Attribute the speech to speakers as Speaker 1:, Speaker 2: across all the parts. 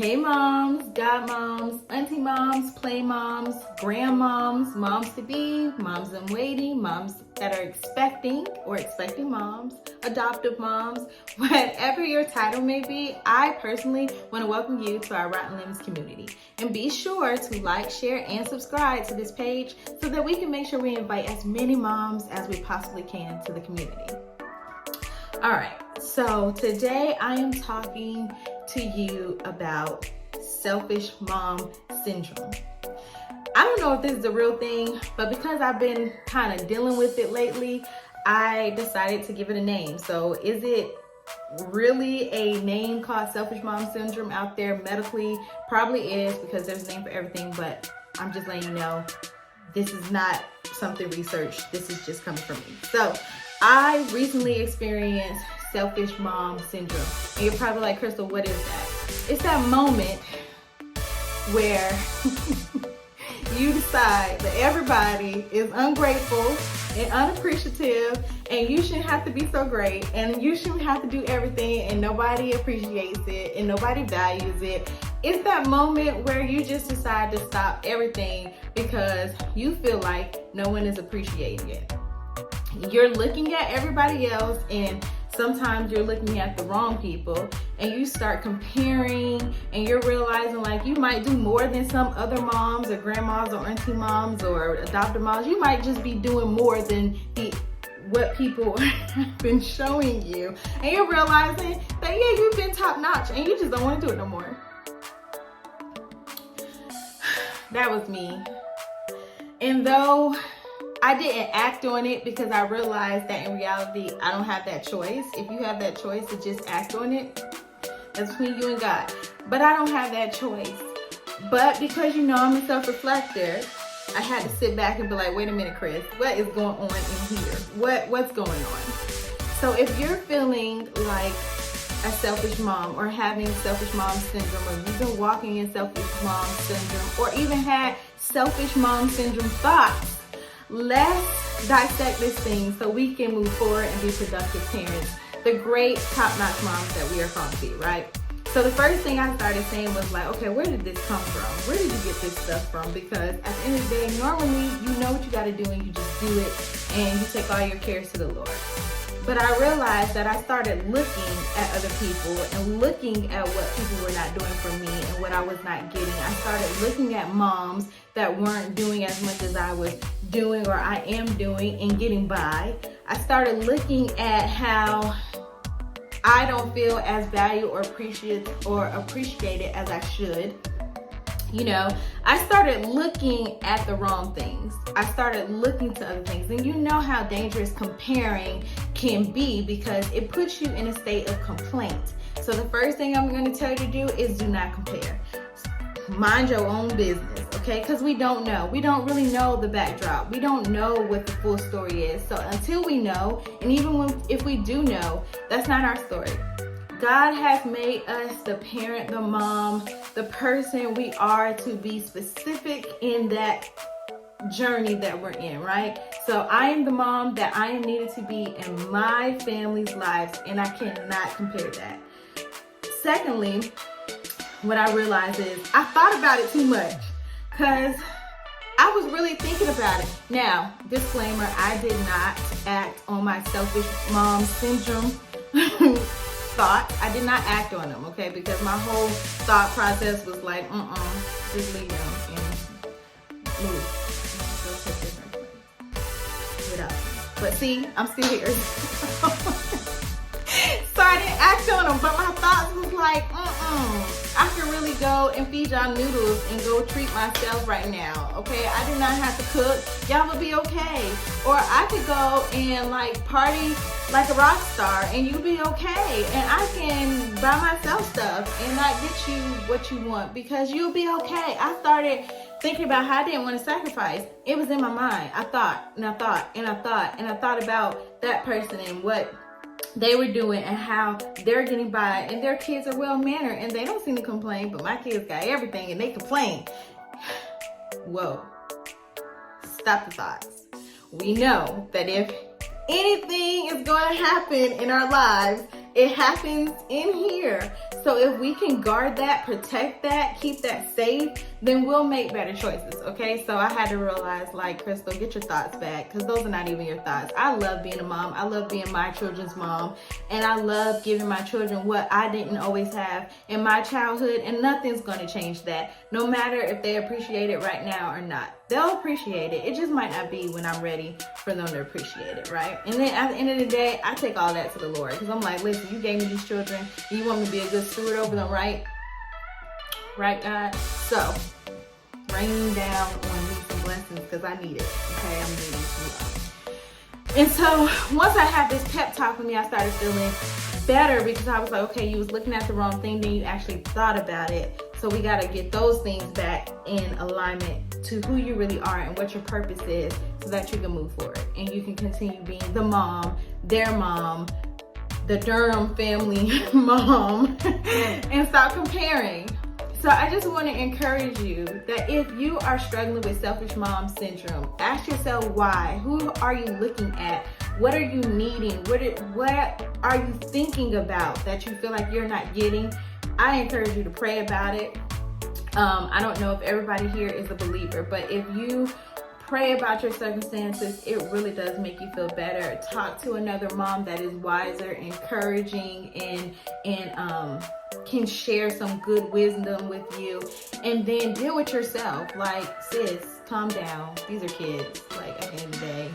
Speaker 1: Hey moms, godmoms, auntie moms, play moms, grandmoms, moms to be, moms in waiting, moms that are expecting or expecting moms, adoptive moms, whatever your title may be, I personally want to welcome you to our Rotten Lemons community. And be sure to like, share, and subscribe to this page so that we can make sure we invite as many moms as we possibly can to the community. All right, so today I am talking to you about selfish mom syndrome. I don't know if this is a real thing, but because I've been kind of dealing with it lately, I decided to give it a name. So is it really a name called selfish mom syndrome out there medically? Probably is, because there's a name for everything, but I'm just letting you know this is not something researched. This is just coming from me. So I recently experienced selfish mom syndrome. And you're probably like, Crystal, what is that? It's that moment where you decide that everybody is ungrateful and unappreciative, and you shouldn't have to be so great, and you shouldn't have to do everything, and nobody appreciates it, and nobody values it. It's that moment where you just decide to stop everything because you feel like no one is appreciating it. You're looking at everybody else, and sometimes you're looking at the wrong people, and you start comparing, and you're realizing like you might do more than some other moms or grandmas or auntie moms or adoptive moms. You might just be doing more than what people have been showing you, and you're realizing that yeah, you've been top notch and you just don't want to do it no more. That was me. And though I didn't act on it because I realized that in reality, I don't have that choice. If you have that choice to just act on it, that's between you and God. But I don't have that choice. But because you know I'm a self-reflector, I had to sit back and be like, wait a minute, Chris, what is going on in here? What's going on? So if you're feeling like a selfish mom or having selfish mom syndrome, or you've been walking in selfish mom syndrome, or even had selfish mom syndrome thoughts, let's dissect this thing so we can move forward and be productive parents, the great top-notch moms that we are called to be, right? So the first thing I started saying was like, okay, where did this come from? Where did you get this stuff from? Because at the end of the day, normally you know what you got to do and you just do it and you take all your cares to the Lord. But I realized that I started looking at other people and looking at what people were not doing for me and what I was not getting. I started looking at moms that weren't doing as much as I was doing or I am doing and getting by. I started looking at how I don't feel as valued or appreciated as I should. You know, I started looking at the wrong things. I started looking to other things. And you know how dangerous comparing can be because it puts you in a state of complaint. So the first thing I'm going to tell you to do is do not compare. Mind your own business, okay? Because we don't know. We don't really know the backdrop. We don't know what the full story is. So until we know, and even if we do know, that's not our story. God has made us the parent, the mom, the person we are to be specific in that journey that we're in, right? So I am the mom that I am needed to be in my family's lives, and I cannot compare that. Secondly, what I realized is I thought about it too much because I was really thinking about it. Now, disclaimer, I did not act on my selfish mom syndrome thoughts. I did not act on them, okay? Because my whole thought process was like, just leave them and move. Go take different ways. Without. But see, I'm still here. So I didn't act on them, but my thoughts was like, I could really go and feed y'all noodles and go treat myself right now, okay? I did not have to cook. Y'all would be okay. Or I could go and like party like a rock star and you'll be okay. And I can buy myself stuff and not get you what you want because you'll be okay. I started thinking about how I didn't want to sacrifice. It was in my mind. I thought and I thought and I thought and I thought about that person and what they were doing and how they're getting by, and their kids are well mannered and they don't seem to complain, but my kids got everything and they complain. Whoa, stop the thoughts. We know that if anything is going to happen in our lives, It happens in here. So if we can guard that, protect that, keep that safe, then we'll make better choices, okay? So I had to realize, like, Crystal, get your thoughts back, because those are not even your thoughts. I love being a mom. I love being my children's mom, and I love giving my children what I didn't always have in my childhood, and nothing's going to change that, no matter if they appreciate it right now or not. They'll appreciate it. It just might not be when I'm ready for them to appreciate it, right? And then at the end of the day, I take all that to the Lord, because I'm like, listen, you gave me these children. You want me to be a good steward over them, right? Right, God? So, rain down on me some blessings, because I need it, okay? I'm needing some love. And so, once I had this pep talk with me, I started feeling better, because I was like, okay, you was looking at the wrong thing, then you actually thought about it. So we got to get those things back in alignment to who you really are and what your purpose is, so that you can move forward and you can continue being the mom, their mom, the Durham family mom, and stop comparing. So I just want to encourage you that if you are struggling with selfish mom syndrome, ask yourself why. Who are you looking at? What are you needing? What are you thinking about that you feel like you're not getting? I encourage you to pray about it. I don't know if everybody here is a believer, but if you pray about your circumstances, it really does make you feel better. Talk to another mom that is wiser, encouraging, and can share some good wisdom with you, and then deal with yourself. Like, sis, calm down. These are kids. Like, at the end of the day,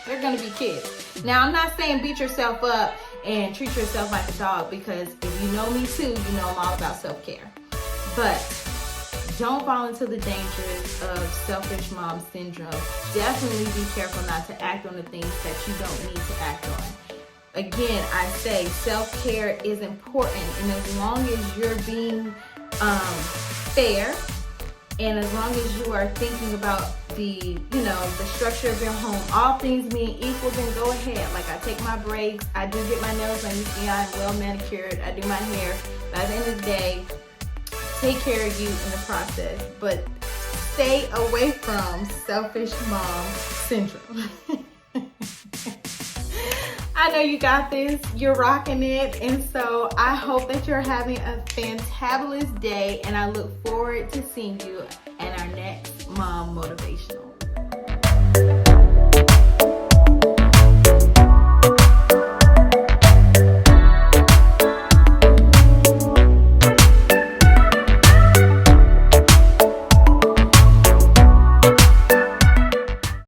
Speaker 1: they're gonna be kids. Now, I'm not saying beat yourself up and treat yourself like a dog, because if you know me too, you know I'm all about self-care. But don't fall into the dangers of selfish mom syndrome. Definitely be careful not to act on the things that you don't need to act on. Again, I say self-care is important, and as long as you're being fair, and as long as you are thinking about the structure of your home, all things being equal, then go ahead. Like, I take my breaks, I do get my nails done. You see, I'm well manicured, I do my hair. By the end of the day, take care of you in the process, but stay away from selfish mom syndrome. I know you got this, you're rocking it, and so I hope that you're having a fantabulous day, and I look forward to seeing you in our next Mom Motivational.